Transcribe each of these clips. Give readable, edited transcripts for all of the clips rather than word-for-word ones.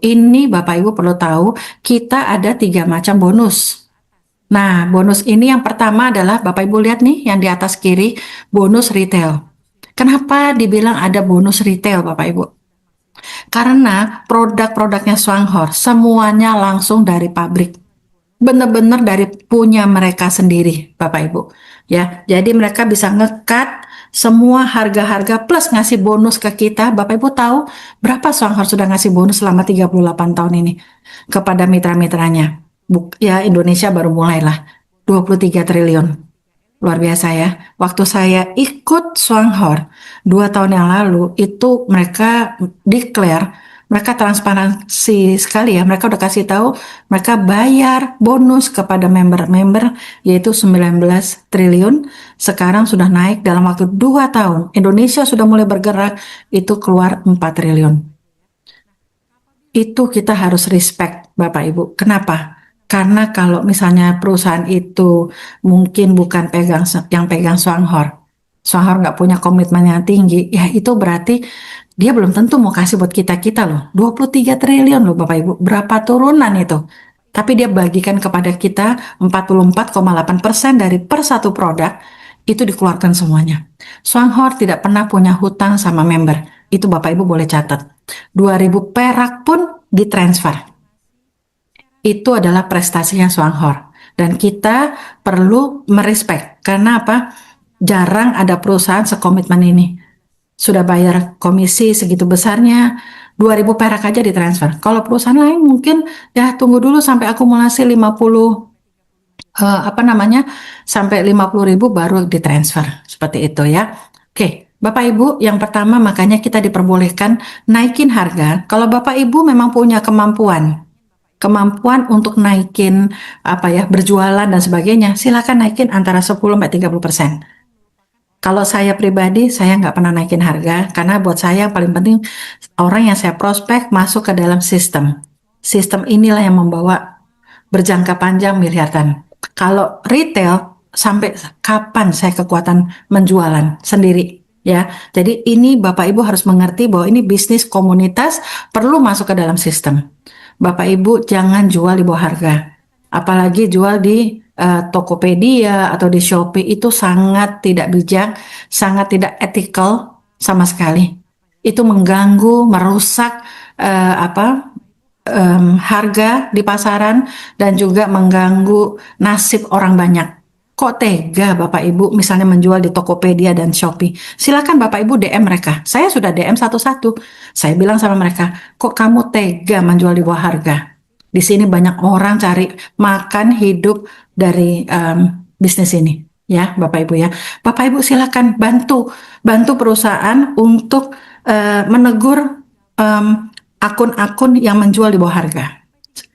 ini Bapak Ibu perlu tahu, kita ada 3 macam bonus. Nah, bonus ini yang pertama adalah Bapak Ibu lihat nih yang di atas kiri, bonus retail. Kenapa dibilang ada bonus retail Bapak Ibu? Karena produk-produknya Swanghor semuanya langsung dari pabrik. Benar-benar dari punya mereka sendiri, Bapak Ibu. Ya, jadi mereka bisa ngekat semua harga-harga plus ngasih bonus ke kita. Bapak Ibu tahu berapa Swanghor sudah ngasih bonus selama 38 tahun ini kepada mitra-mitranya. Ya, Indonesia baru mulailah 23 triliun. Luar biasa ya. Waktu saya ikut Swanghor 2 tahun yang lalu, itu mereka declare, mereka transparansi sekali ya. Mereka udah kasih tahu, mereka bayar bonus kepada member-member yaitu 19 triliun. Sekarang sudah naik dalam waktu 2 tahun. Indonesia sudah mulai bergerak, itu keluar 4 triliun. Itu kita harus respect Bapak Ibu. Kenapa? Karena kalau misalnya perusahaan itu mungkin bukan yang pegang Swanghor, Swanghor nggak punya komitmen yang tinggi, ya itu berarti dia belum tentu mau kasih buat kita-kita loh. 23 triliun loh Bapak Ibu, berapa turunan itu? Tapi dia bagikan kepada kita 44,8% dari per satu produk, itu dikeluarkan semuanya. Swanghor tidak pernah punya hutang sama member. Itu Bapak Ibu boleh catat. 2.000 perak pun ditransfer. Itu adalah prestasinya Swanghor. Dan kita perlu merespek. Karena apa? Jarang ada perusahaan sekomitmen ini. Sudah bayar komisi segitu besarnya, 2.000 perak aja ditransfer. Kalau perusahaan lain mungkin ya tunggu dulu sampai akumulasi 50 apa namanya sampai 50.000 baru ditransfer seperti itu ya. Oke, Bapak Ibu, yang pertama makanya kita diperbolehkan naikin harga. Kalau Bapak Ibu memang punya kemampuan untuk naikin apa ya berjualan dan sebagainya, silakan naikin antara 10 sampai 30%. Kalau saya pribadi, saya nggak pernah naikin harga karena buat saya yang paling penting orang yang saya prospek masuk ke dalam sistem. Sistem inilah yang membawa berjangka panjang miliaran. Kalau retail, sampai kapan saya kekuatan menjualan sendiri? Ya, jadi ini Bapak Ibu harus mengerti bahwa ini bisnis komunitas perlu masuk ke dalam sistem. Bapak Ibu jangan jual di bawah harga. Apalagi jual di Tokopedia atau di Shopee itu sangat tidak bijak, sangat tidak ethical sama sekali. Itu mengganggu, merusak harga di pasaran dan juga mengganggu nasib orang banyak. Kok tega Bapak Ibu misalnya menjual di Tokopedia dan Shopee? Silakan Bapak Ibu DM mereka. Saya sudah DM satu-satu. Saya bilang sama mereka, kok kamu tega menjual di bawah harga? Di sini banyak orang cari makan hidup dari bisnis ini. Ya, Bapak Ibu ya. Bapak Ibu silakan bantu perusahaan untuk menegur akun-akun yang menjual di bawah harga.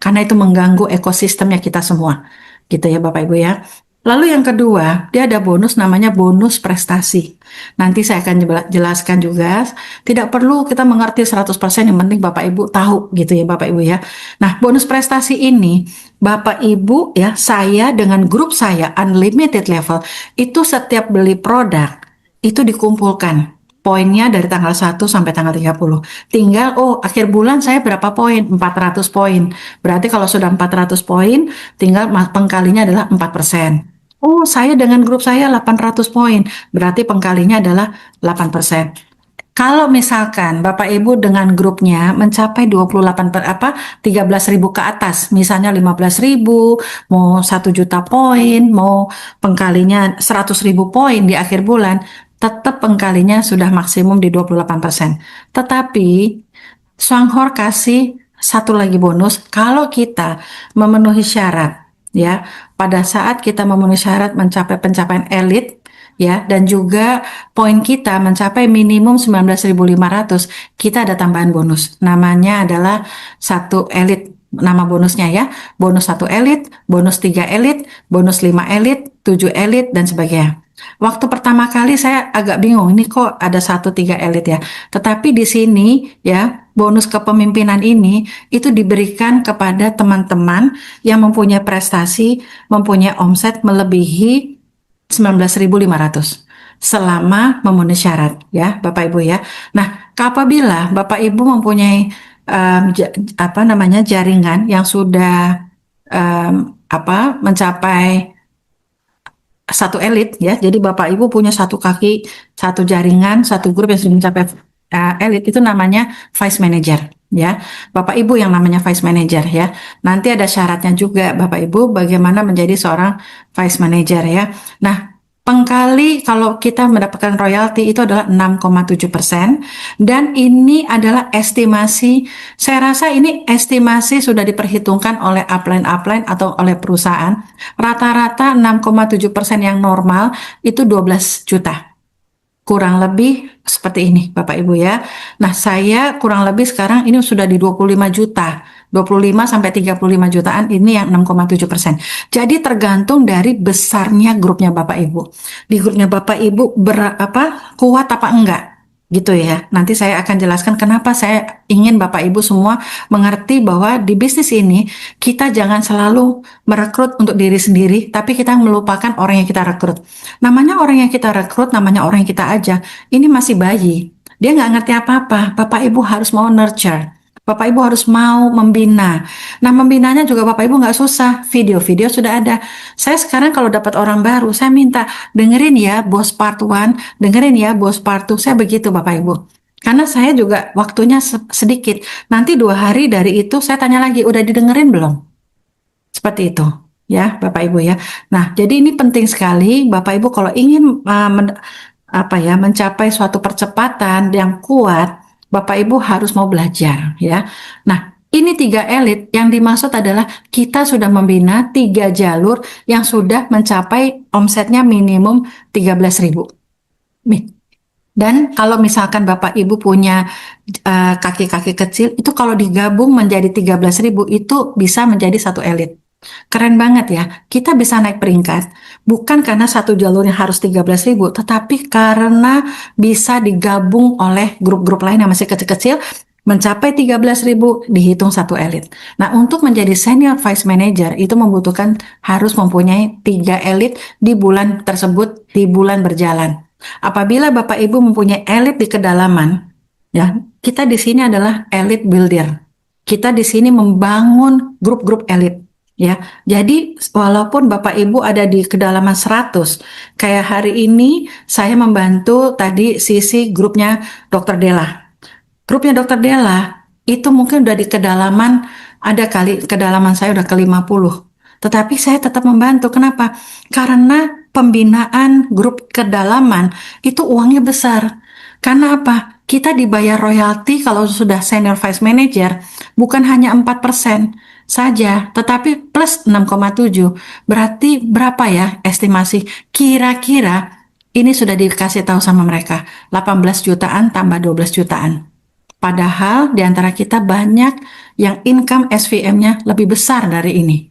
Karena itu mengganggu ekosistemnya kita semua. Gitu ya Bapak Ibu ya. Lalu yang kedua, dia ada bonus namanya bonus prestasi. Nanti saya akan jelaskan juga. Tidak perlu kita mengerti 100%, yang penting Bapak Ibu tahu gitu ya Bapak Ibu ya. Nah, bonus prestasi ini Bapak Ibu ya, saya dengan grup saya Unlimited Level, itu setiap beli produk itu dikumpulkan poinnya dari tanggal 1 sampai tanggal 30. Tinggal, akhir bulan saya berapa poin? 400 poin. Berarti kalau sudah 400 poin, tinggal pengkalinya adalah 4%. Saya dengan grup saya 800 poin. Berarti pengkalinya adalah 8%. Kalau misalkan Bapak Ibu dengan grupnya mencapai 13.000 ke atas, misalnya 15.000, mau 1 juta poin, mau pengkalinya 100.000 poin di akhir bulan, tetap pengkalinya sudah maksimum di 28%. Tetapi Swanghor kasih satu lagi bonus kalau kita memenuhi syarat ya. Pada saat kita memenuhi syarat mencapai pencapaian elit ya dan juga poin kita mencapai minimum 19.500, kita ada tambahan bonus. Namanya adalah satu elit. Nama bonusnya ya, bonus 1 elit, bonus 3 elit, bonus 5 elit, 7 elit dan sebagainya. Waktu pertama kali saya agak bingung, ini kok ada 1 3 elit ya. Tetapi di sini ya, bonus kepemimpinan ini itu diberikan kepada teman-teman yang mempunyai prestasi, mempunyai omset melebihi 19.500 selama memenuhi syarat ya Bapak Ibu ya. Nah, apabila Bapak Ibu mempunyai apa namanya, jaringan yang sudah mencapai satu elit ya. Jadi Bapak Ibu punya satu kaki, satu jaringan, satu grup yang sudah mencapai elit, itu namanya vice manager ya. Bapak Ibu yang namanya vice manager ya. Nanti ada syaratnya juga Bapak Ibu bagaimana menjadi seorang vice manager ya. Nah, pengkali kalau kita mendapatkan royalti itu adalah 6,7%, dan ini adalah estimasi. Saya rasa ini estimasi sudah diperhitungkan oleh upline atau oleh perusahaan. Rata-rata 6,7% yang normal itu 12 juta. Kurang lebih seperti ini Bapak Ibu ya. Nah, saya kurang lebih sekarang ini sudah di 25 juta. 25 sampai 35 jutaan ini yang 6,7%. Jadi tergantung dari besarnya grupnya Bapak Ibu. Di grupnya Bapak Ibu kuat apa enggak? Gitu ya. Nanti saya akan jelaskan kenapa saya ingin Bapak Ibu semua mengerti bahwa di bisnis ini kita jangan selalu merekrut untuk diri sendiri, tapi kita melupakan orang yang kita rekrut. Namanya orang yang kita rekrut, namanya orang yang kita ajak, ini masih bayi. Dia nggak ngerti apa-apa. Bapak Ibu harus mau nurture. Bapak Ibu harus mau membina. Nah, membinanya juga Bapak Ibu nggak susah. Video-video sudah ada. Saya sekarang kalau dapat orang baru, saya minta dengerin ya bos part 1, dengerin ya bos part 2. Saya begitu Bapak Ibu. Karena saya juga waktunya sedikit. Nanti 2 hari dari itu saya tanya lagi, udah didengerin belum? Seperti itu ya Bapak Ibu ya. Nah, jadi ini penting sekali Bapak Ibu kalau ingin mencapai suatu percepatan yang kuat, Bapak Ibu harus mau belajar ya. Nah, ini 3 elit yang dimaksud adalah kita sudah membina 3 jalur yang sudah mencapai omsetnya minimum 13.000. Dan kalau misalkan Bapak Ibu punya kaki-kaki kecil, itu kalau digabung menjadi 13.000 itu bisa menjadi satu elit. Keren banget ya, kita bisa naik peringkat bukan karena satu jalurnya harus 13.000, tetapi karena bisa digabung oleh grup-grup lain yang masih kecil-kecil, mencapai 13.000 dihitung satu elit. Nah, untuk menjadi senior vice manager itu membutuhkan harus mempunyai 3 elit di bulan tersebut, di bulan berjalan. Apabila Bapak Ibu mempunyai elit di kedalaman, ya, kita di sini adalah elit builder. Kita di sini membangun grup-grup elit. Ya, jadi walaupun Bapak Ibu ada di kedalaman 100, kayak hari ini saya membantu tadi sisi grupnya Dokter Della. Grupnya Dokter Della itu mungkin udah di kedalaman, ada kali kedalaman saya udah ke 50. Tetapi saya tetap membantu. Kenapa? Karena pembinaan grup kedalaman itu uangnya besar. Karena apa? Kita dibayar royalti kalau sudah senior vice manager bukan hanya 4% saja, tetapi plus 6,7. Berarti berapa ya estimasi? Kira-kira ini sudah dikasih tahu sama mereka, 18 jutaan tambah 12 jutaan. Padahal di antara kita banyak yang income SVM-nya lebih besar dari ini.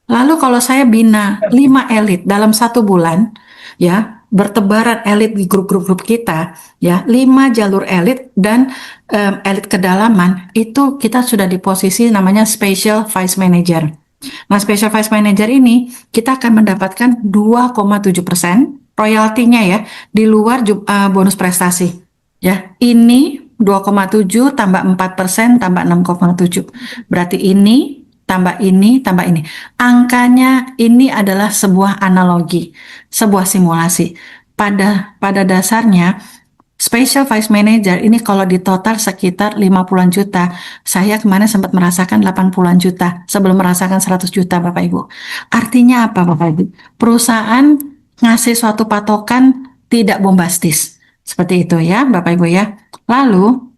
Lalu kalau saya bina 5 elit dalam 1 bulan, ya, bertebaran elit di grup-grup kita, ya, 5 jalur elit dan elit kedalaman, itu kita sudah di posisi namanya Special Vice Manager. Nah, Special Vice Manager ini kita akan mendapatkan 2,7% royaltinya ya, di luar bonus prestasi. Ya, ini 2,7 tambah 4% tambah 6,7. Berarti ini tambah ini, tambah ini. Angkanya ini adalah sebuah analogi, sebuah simulasi. Pada dasarnya, Special Vice Manager ini kalau di total sekitar 50-an juta. Saya kemarin sempat merasakan 80-an juta sebelum merasakan 100 juta Bapak Ibu. Artinya apa Bapak Ibu? Perusahaan ngasih suatu patokan tidak bombastis. Seperti itu ya Bapak Ibu ya. Lalu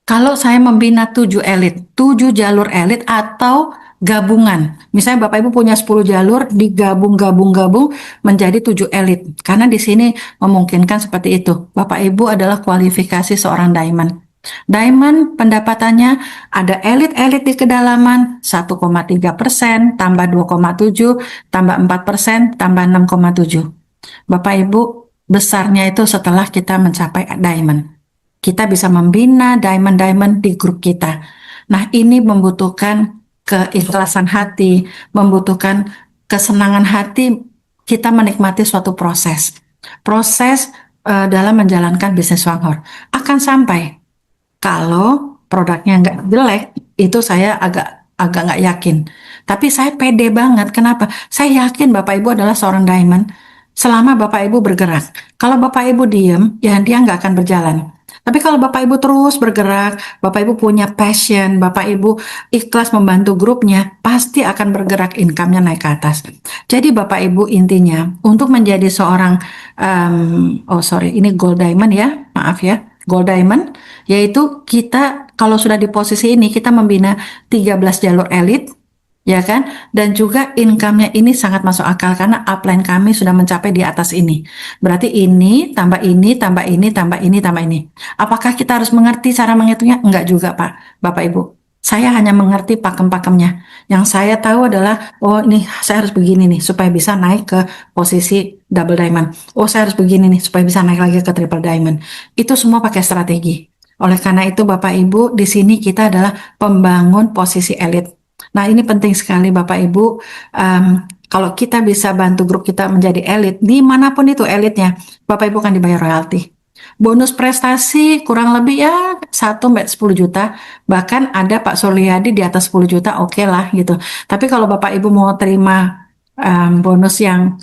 kalau saya membina 7 elit, 7 jalur elit atau gabungan. Misalnya Bapak Ibu punya 10 jalur, digabung-gabung-gabung menjadi 7 elit. Karena di sini memungkinkan seperti itu. Bapak Ibu adalah kualifikasi seorang diamond. Diamond pendapatannya ada elit-elit di kedalaman 1,3%, tambah 2,7, tambah 4%, tambah 6,7. Bapak Ibu, besarnya itu setelah kita mencapai diamond. Kita bisa membina diamond-diamond di grup kita. Nah, ini membutuhkan keikhlasan hati, membutuhkan kesenangan hati kita menikmati suatu proses. Proses dalam menjalankan bisnis Wanghor akan sampai. Kalau produknya nggak jelek, itu saya agak agak nggak yakin. Tapi saya pede banget. Kenapa? Saya yakin Bapak Ibu adalah seorang diamond selama Bapak Ibu bergerak. Kalau Bapak Ibu diem, ya dia nggak akan berjalan. Tapi kalau Bapak Ibu terus bergerak, Bapak Ibu punya passion, Bapak Ibu ikhlas membantu grupnya, pasti akan bergerak, income-nya naik ke atas. Jadi Bapak Ibu intinya untuk menjadi seorang, oh sorry, ini gold diamond ya, maaf ya, gold diamond, yaitu kita kalau sudah di posisi ini kita membina 13 jalur elit, ya kan? Dan juga income-nya ini sangat masuk akal karena upline kami sudah mencapai di atas ini. Berarti ini tambah ini tambah ini tambah ini tambah ini. Apakah kita harus mengerti cara menghitungnya? Enggak juga, Pak, Bapak Ibu. Saya hanya mengerti pakem-pakemnya. Yang saya tahu adalah, oh ini saya harus begini nih supaya bisa naik ke posisi double diamond. Oh saya harus begini nih supaya bisa naik lagi ke triple diamond. Itu semua pakai strategi. Oleh karena itu Bapak Ibu, di sini kita adalah pembangun posisi elit. Nah, ini penting sekali Bapak Ibu. Em, Kalau kita bisa bantu grup kita menjadi elit, dimanapun itu elitnya, Bapak Ibu kan dibayar royalti. Bonus prestasi kurang lebih ya 1 sampai 10 juta. Bahkan ada Pak Suryadi di atas 10 juta, oke lah gitu. Tapi kalau Bapak Ibu mau terima bonus yang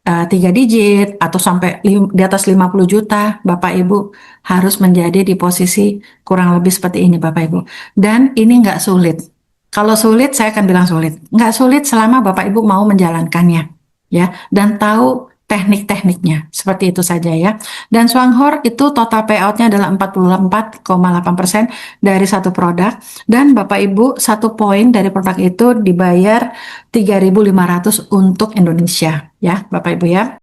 3 digit atau sampai di atas 50 juta, Bapak Ibu harus menjadi di posisi kurang lebih seperti ini Bapak Ibu. Dan ini nggak sulit. Kalau sulit, saya akan bilang sulit. Nggak sulit selama Bapak Ibu mau menjalankannya, ya, dan tahu teknik-tekniknya. Seperti itu saja ya. Dan Swanghor itu total payoutnya adalah 44,8% dari satu produk. Dan Bapak Ibu, 1 poin dari produk itu dibayar 3.500 untuk Indonesia, ya Bapak Ibu ya.